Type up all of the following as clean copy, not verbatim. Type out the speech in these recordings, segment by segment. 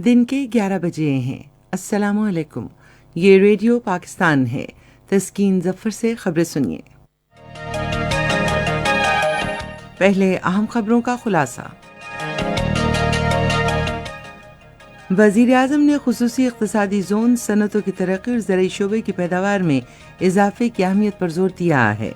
دن کے 11 بجے ہیں۔ السلام علیکم، یہ ریڈیو پاکستان ہے۔ تسکین ظفر سے خبریں سنیے۔ پہلے اہم خبروں کا خلاصہ۔ وزیر اعظم نے خصوصی اقتصادی زون، صنعتوں کی ترقی اور زرعی شعبے کی پیداوار میں اضافے کی اہمیت پر زور دیا ہے۔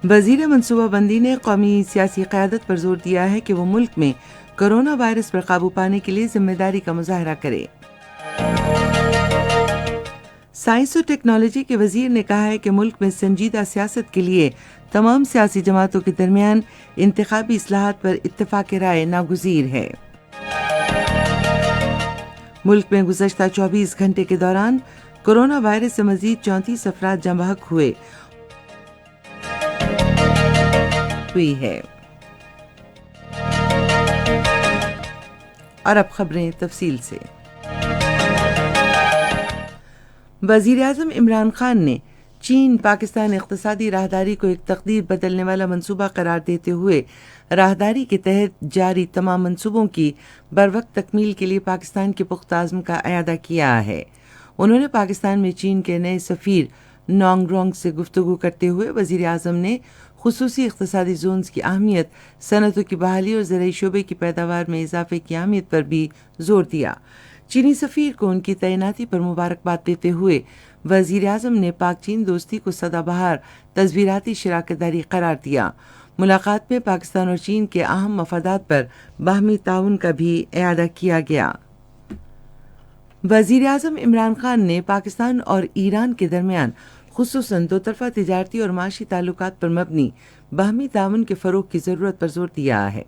وزیر منصوبہ بندی نے قومی سیاسی قیادت پر زور دیا ہے کہ وہ ملک میں کورونا وائرس پر قابو پانے کے لیے ذمہ داری کا مظاہرہ کرے۔ سائنس و ٹیکنالوجی کے وزیر نے کہا ہے کہ ملک میں سنجیدہ سیاست کے لیے تمام سیاسی جماعتوں کے درمیان انتخابی اصلاحات پر اتفاق رائے ناگزیر ہے۔ ملک میں گزشتہ 24 گھنٹے کے دوران کورونا وائرس سے مزید 34 افراد جاں بحق ہوئی ہے۔ اور اب خبریں تفصیل سے۔ وزیر اعظم عمران خان نے چین پاکستان اقتصادی راہداری کو ایک تقدیر بدلنے والا منصوبہ قرار دیتے ہوئے راہداری کے تحت جاری تمام منصوبوں کی بروقت تکمیل کے لیے پاکستان کے پختہ عزم کا اعادہ کیا ہے۔ انہوں نے پاکستان میں چین کے نئے سفیر نانگ رونگ سے گفتگو کرتے ہوئے وزیر اعظم نے خصوصی اقتصادی زونز کی اہمیت، صنعتوں کی بحالی اور زرعی شعبے کی پیداوار میں اضافے کی اہمیت پر بھی زور دیا۔ چینی سفیر کو ان کی تعیناتی پر مبارکباد دیتے ہوئے وزیر اعظم نے پاک چین دوستی کو سدا بہار تصویراتی شراکت داری قرار دیا۔ ملاقات میں پاکستان اور چین کے اہم مفادات پر باہمی تعاون کا بھی اعادہ کیا گیا۔ وزیر اعظم عمران خان نے پاکستان اور ایران کے درمیان خصوصاً دو طرفہ تجارتی اور معاشی تعلقات پر مبنی باہمی تعاون کے فروغ کی ضرورت پر زور دیا ہے۔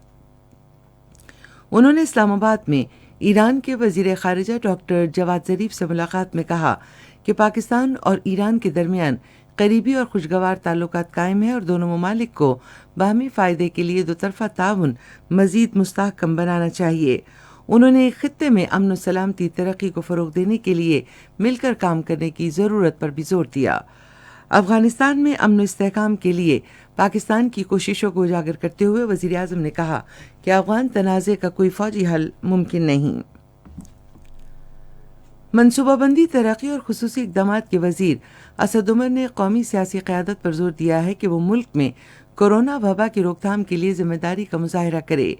انہوں نے اسلام آباد میں ایران کے وزیر خارجہ ڈاکٹر جواد ظریف سے ملاقات میں کہا کہ پاکستان اور ایران کے درمیان قریبی اور خوشگوار تعلقات قائم ہیں اور دونوں ممالک کو باہمی فائدے کے لیے دو طرفہ تعاون مزید مستحکم بنانا چاہیے۔ انہوں نے خطے میں امن و سلامتی ترقی کو فروغ دینے کے لیے مل کر کام کرنے کی ضرورت پر بھی زور دیا۔ افغانستان میں امن و استحکام کے لیے پاکستان کی کوششوں کو اجاگر کرتے ہوئے وزیر اعظم نے کہا کہ افغان تنازع کا کوئی فوجی حل ممکن نہیں۔ منصوبہ بندی، ترقی اور خصوصی اقدامات کے وزیر اسد عمر نے قومی سیاسی قیادت پر زور دیا ہے کہ وہ ملک میں کورونا وبا کی روک تھام کے لیے ذمہ داری کا مظاہرہ کرے۔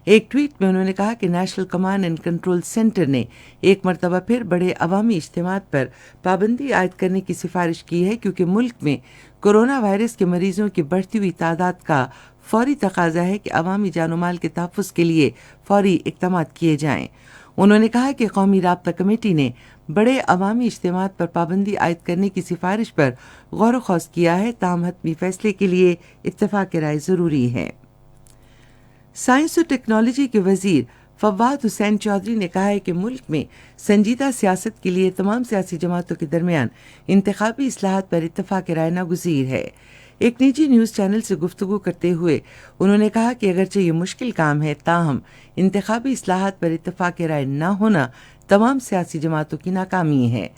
ایک ٹویٹ میں انہوں نے کہا کہ national command and control centre نے ایک مرتبہ پھر بڑے عوامی اجتماعات پر پابندی عائد کرنے کی سفارش کی ہے کیونکہ ملک میں کورونا وائرس کے مریضوں کی بڑھتی ہوئی تعداد کا فوری تقاضا ہے کہ عوامی جان و مال کے تحفظ کے لیے فوری اقدامات کیے جائیں۔ انہوں نے کہا کہ قومی رابطہ کمیٹی نے بڑے عوامی اجتماعات پر پابندی عائد کرنے کی سفارش پر غور و خوض کیا ہے، تاہم حتمی فیصلے کے لیے اتفاق رائے ضروری ہے۔ سائنس و ٹیکنالوجی کے وزیر فواد حسین چودھری نے کہا ہے کہ ملک میں سنجیدہ سیاست کے لیے تمام سیاسی جماعتوں کے درمیان انتخابی اصلاحات پر اتفاق رائے ناگزیر ہے۔ ایک نجی نیوز چینل سے گفتگو کرتے ہوئے انہوں نے کہا کہ اگرچہ یہ مشکل کام ہے، تاہم انتخابی اصلاحات پر اتفاق رائے نہ ہونا تمام سیاسی جماعتوں کی ناکامی ہے۔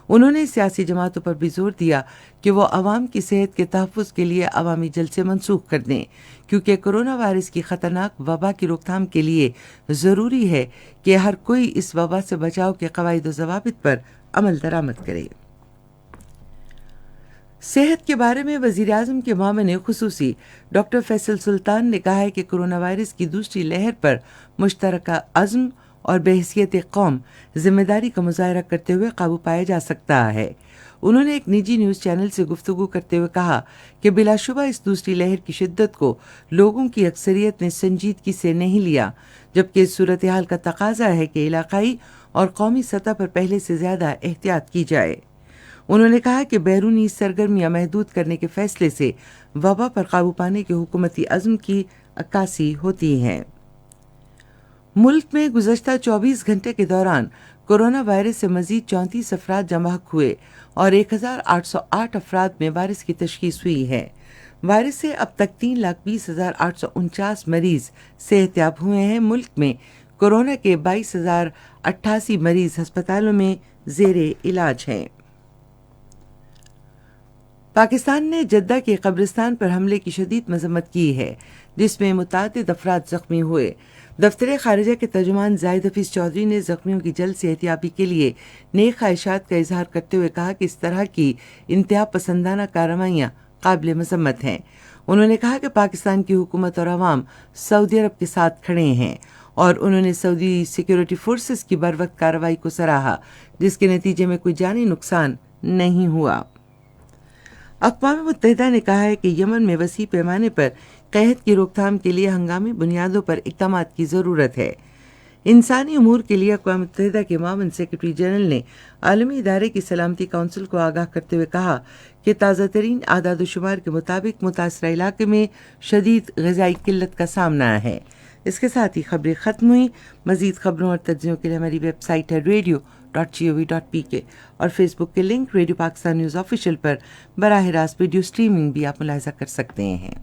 انہوں نے سیاسی جماعتوں پر بھی زور دیا کہ وہ عوام کی صحت کے تحفظ کے لیے عوامی جلسے منسوخ کر دیں، کیونکہ کورونا وائرس کی خطرناک وبا کی روک تھام کے لیے ضروری ہے کہ ہر کوئی اس وبا سے بچاؤ کے قواعد و ضوابط پر عمل درآمد کرے۔ صحت کے بارے میں وزیر اعظم کے معاون خصوصی ڈاکٹر فیصل سلطان نے کہا ہے کہ کورونا وائرس کی دوسری لہر پر مشترکہ عزم اور بحیثیت قوم ذمہ داری کا مظاہرہ کرتے ہوئے قابو پایا جا سکتا ہے۔ انہوں نے ایک نجی نیوز چینل سے گفتگو کرتے ہوئے کہا کہ بلا شبہ اس دوسری لہر کی شدت کو لوگوں کی اکثریت نے سنجیدگی سے نہیں لیا، جبکہ اس صورتحال کا تقاضا ہے کہ علاقائی اور قومی سطح پر پہلے سے زیادہ احتیاط کی جائے۔ انہوں نے کہا کہ بیرونی سرگرمیاں محدود کرنے کے فیصلے سے وبا پر قابو پانے کے حکومتی عزم کی عکاسی ہوتی ہے۔ ملک میں گزشتہ 24 گھنٹے کے دوران کورونا وائرس سے مزید 34 افراد جاں بحق ہوئے اور 1808 افراد میں وائرس کی تشخیص ہوئی ہے۔ وائرس سے اب تک 3,20,849 مریض صحت یاب ہوئے ہیں۔ ملک میں کورونا کے 22,088 مریض ہسپتالوں میں زیر علاج ہیں۔ پاکستان نے جدہ کے قبرستان پر حملے کی شدید مذمت کی ہے، جس میں متعدد افراد زخمی ہوئے۔ دفتر خارجہ کے ترجمان زاہد حفیظ چودھری نے زخمیوں کی جلد صحتیابی کے لیے نیک خواہشات کا اظہار کرتے ہوئے کہا کہ اس طرح کی انتہا پسندانہ کارروائیاں قابل مذمت ہیں۔ انہوں نے کہا کہ پاکستان کی حکومت اور عوام سعودی عرب کے ساتھ کھڑے ہیں، اور انہوں نے سعودی سیکیورٹی فورسز کی بروقت کارروائی کو سراہا، جس کے نتیجے میں کوئی جانی نقصان نہیں ہوا۔ اقوام متحدہ نے کہا ہے کہ یمن میں وسیع پیمانے پر قحط کی روک تھام کے لیے ہنگامی بنیادوں پر اقدامات کی ضرورت ہے۔ انسانی امور کے لیے اقوام متحدہ کے معاون سیکرٹری جنرل نے عالمی ادارے کی سلامتی کونسل کو آگاہ کرتے ہوئے کہا کہ تازہ ترین اعداد و شمار کے مطابق متاثرہ علاقے میں شدید غذائی قلت کا سامنا ہے۔ اس کے ساتھ ہی خبریں ختم ہوئیں۔ مزید خبروں اور تجزیوں کے لیے ہماری ویب سائٹ ہے radio.gov.pk اور فیس بک کے link radio Pakistan news official پر براہ راست ویڈیو سٹریمنگ بھی آپ ملاحظہ کر سکتے ہیں۔